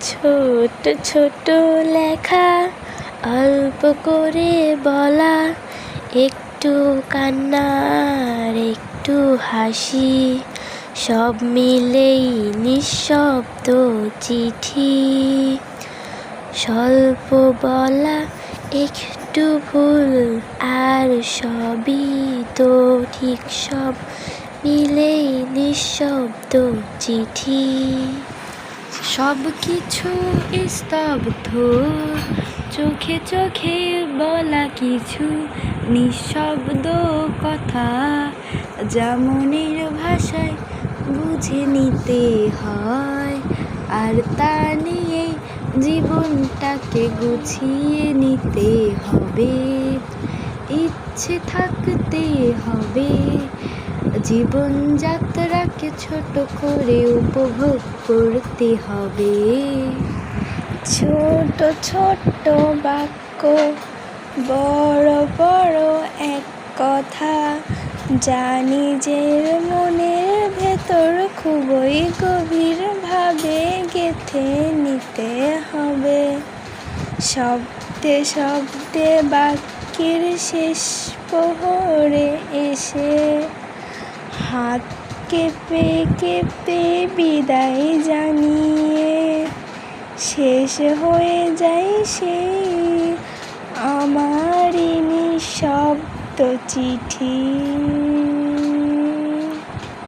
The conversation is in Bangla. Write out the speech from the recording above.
ছোট ছোট লেখা, অল্প করে বলা, একটু কান্নার একটু হাসি, সব মিলেই নিঃশব্দ চিঠি। স্বল্প বলা একটু ভুল, আর সবই তো ঠিক, সব মিলেই নিঃশব্দ চিঠি। সব কিছু স্তব্ধ, চোখে চোখে বলা কিছু নিঃশব্দ কথা, যা মনের ভাষায় বুঝে নিতে হয়। আর তা নিয়েই জীবনটাকে গুছিয়ে নিতে হবে, ইচ্ছে থাকতে হবে। জীবনযাত্রাকে ছোট করে উপভোগ করতে হবে। ছোট ছোট বাক্য, বড় বড় এক কথা, যা নিজের মনের ভেতর খুবই গভীরভাবে গেঁথে নিতে হবে। শব্দে শব্দে বাক্যের শেষ প্রহরে এসে হাত কেঁপে কেঁপে বিদায় জানিয়ে শেষ হয়ে যায় সেই আমারই নিঃশব্দ চিঠি।